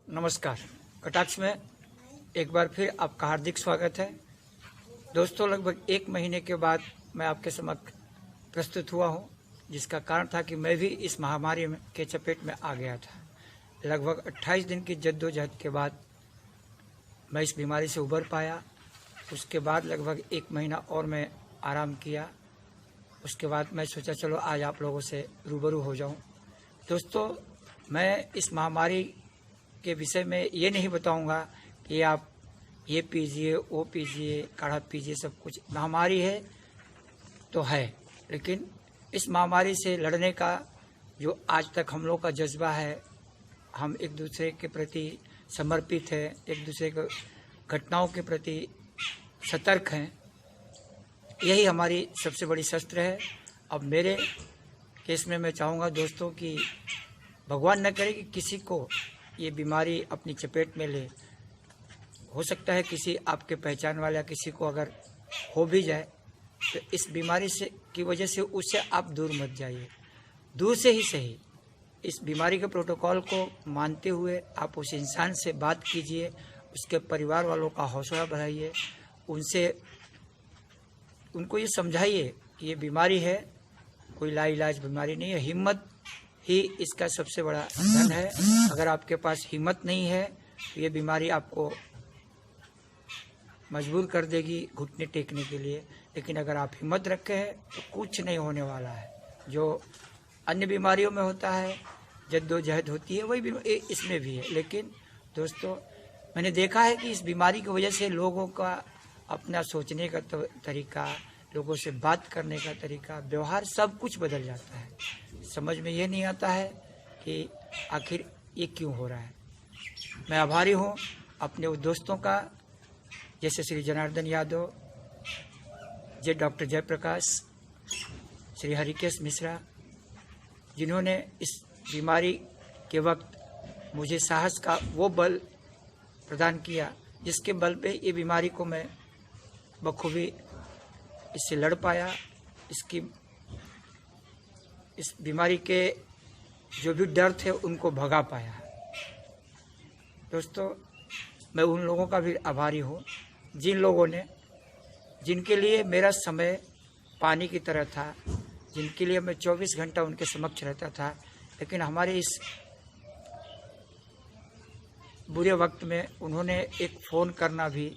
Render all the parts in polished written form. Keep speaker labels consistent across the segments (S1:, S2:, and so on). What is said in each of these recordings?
S1: नमस्कार। कटाक्ष में एक बार फिर आपका हार्दिक स्वागत है। दोस्तों, लगभग 1 महीने के बाद मैं आपके समक्ष प्रस्तुत हुआ हूं, जिसका कारण था कि मैं भी इस महामारी के चपेट में आ गया था। लगभग 28 दिन की जद्दोजहद के बाद मैं इस बीमारी से उबर पाया। उसके बाद लगभग 1 महीना और मैं आराम किया। उसके बाद मैं सोचा चलो आज आप लोगों से रूबरू हो जाऊं। दोस्तों, मैं इस महामारी के विषय में ये नहीं बताऊंगा कि आप ये पीजिए, वो पीजिए, काढ़ा पीजिए। सब कुछ महामारी है तो है, लेकिन इस महामारी से लड़ने का जो आज तक हम लोग का जज्बा है, हम एक दूसरे के प्रति समर्पित है, एक दूसरे के घटनाओं के प्रति सतर्क हैं, यही हमारी सबसे बड़ी शस्त्र है। अब मेरे केस में मैं चाहूँगा दोस्तों कि भगवान न करे कि किसी को ये बीमारी अपनी चपेट में ले। हो सकता है किसी आपके पहचान वाला किसी को अगर हो भी जाए तो इस बीमारी से की वजह से उससे आप दूर मत जाइए। दूर से ही सही इस बीमारी के प्रोटोकॉल को मानते हुए आप उस इंसान से बात कीजिए, उसके परिवार वालों का हौसला बढ़ाइए, उनको ये समझाइए कि ये बीमारी है, कोई लाइलाज बीमारी नहीं है। हिम्मत ही इसका सबसे बड़ा धन है। अगर आपके पास हिम्मत नहीं है तो ये बीमारी आपको मजबूर कर देगी घुटने टेकने के लिए। लेकिन अगर आप हिम्मत रखे हैं तो कुछ नहीं होने वाला है। जो अन्य बीमारियों में होता है, जद्दोजहद होती है, वही इसमें भी है। लेकिन दोस्तों, मैंने देखा है कि इस बीमारी की वजह से लोगों का अपना सोचने का तरीका, लोगों से बात करने का तरीका, व्यवहार, सब कुछ बदल जाता है। समझ में ये नहीं आता है कि आखिर ये क्यों हो रहा है। मैं आभारी हूँ अपने उस दोस्तों का, जैसे श्री जनार्दन यादव, डॉक्टर जयप्रकाश, श्री हरिकेश मिश्रा, जिन्होंने इस बीमारी के वक्त मुझे साहस का वो बल प्रदान किया जिसके बल पे ये बीमारी को मैं बखूबी इससे लड़ पाया। इस बीमारी के जो भी डर थे उनको भगा पाया। दोस्तों, मैं उन लोगों का भी आभारी हूँ जिनके लिए मेरा समय पानी की तरह था, जिनके लिए मैं 24 घंटा उनके समक्ष रहता था। लेकिन हमारे इस बुरे वक्त में उन्होंने एक फ़ोन करना भी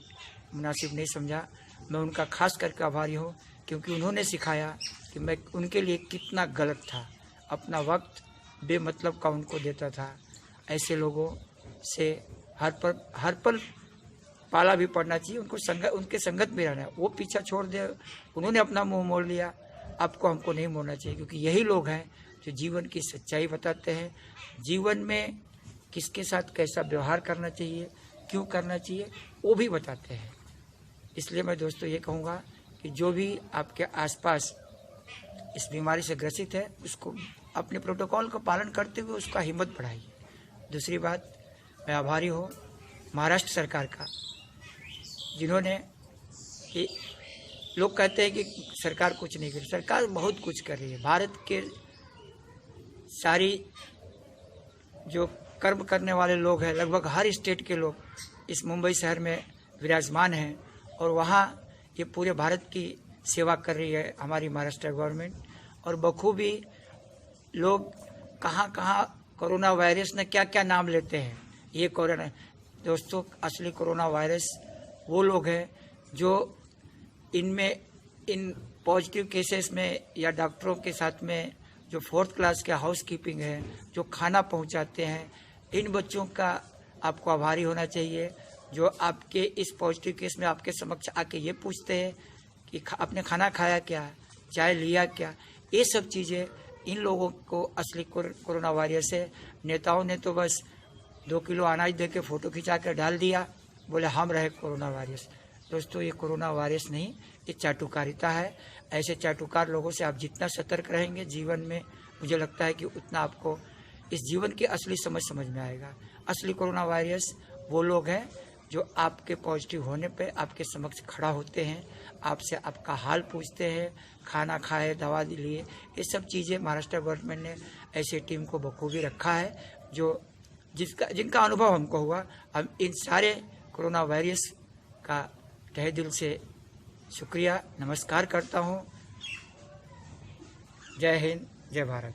S1: मुनासिब नहीं समझा। मैं उनका खास करके आभारी हूँ, क्योंकि उन्होंने सिखाया कि मैं उनके लिए कितना गलत था। अपना वक्त बेमतलब का उनको देता था। ऐसे लोगों से हर पल पाला भी पड़ना चाहिए, उनके संगत में रहना है। वो पीछा छोड़ दे, उन्होंने अपना मुंह मोड़ लिया, आपको हमको नहीं मोड़ना चाहिए, क्योंकि यही लोग हैं जो जीवन की सच्चाई बताते हैं। जीवन में किसके साथ कैसा व्यवहार करना चाहिए, क्यों करना चाहिए, वो भी बताते हैं। इसलिए मैं दोस्तों ये कहूँगा कि जो भी आपके आसपास इस बीमारी से ग्रसित है, उसको अपने प्रोटोकॉल का पालन करते हुए उसका हिम्मत बढ़ाइए। दूसरी बात, मैं आभारी हूँ महाराष्ट्र सरकार का, जिन्होंने कि लोग कहते हैं कि सरकार कुछ नहीं कर रही, सरकार बहुत कुछ कर रही है। भारत के सारी जो कर्म करने वाले लोग हैं, लगभग हर स्टेट के लोग इस मुंबई शहर में विराजमान हैं, और वहाँ ये पूरे भारत की सेवा कर रही है हमारी महाराष्ट्र गवर्नमेंट। और बखूबी लोग कहाँ कहाँ कोरोना वायरस ने क्या क्या नाम लेते हैं। ये कोरोना, दोस्तों, असली कोरोना वायरस वो लोग हैं जो इन पॉजिटिव केसेस में या डॉक्टरों के साथ में जो 4th क्लास के हाउस कीपिंग है, जो खाना पहुंचाते हैं, इन बच्चों का आपको आभारी होना चाहिए, जो आपके इस पॉजिटिव केस में आपके समक्ष आके ये पूछते हैं कि आपने खाना खाया क्या, चाय लिया क्या। ये सब चीज़ें इन लोगों को असली कोरोना वायरस है। नेताओं ने तो बस 2 किलो अनाज दे के फ़ोटो खिंचा कर डाल दिया, बोले हम रहे कोरोना वायरस। दोस्तों, ये कोरोना वायरस नहीं, ये चाटुकारिता है। ऐसे चाटुकार लोगों से आप जितना सतर्क रहेंगे जीवन में, मुझे लगता है कि उतना आपको इस जीवन की असली समझ में आएगा। असली कोरोना वायरस वो लोग हैं जो आपके पॉजिटिव होने पे आपके समक्ष खड़ा होते हैं, आपसे आपका हाल पूछते हैं, खाना खाए, दवा लिए। ये सब चीज़ें महाराष्ट्र गवर्नमेंट ने ऐसे टीम को बखूबी रखा है जो जिनका अनुभव हमको हुआ, हम इन सारे कोरोना वायरस का तहे दिल से शुक्रिया नमस्कार करता हूँ। जय हिंद, जय भारत।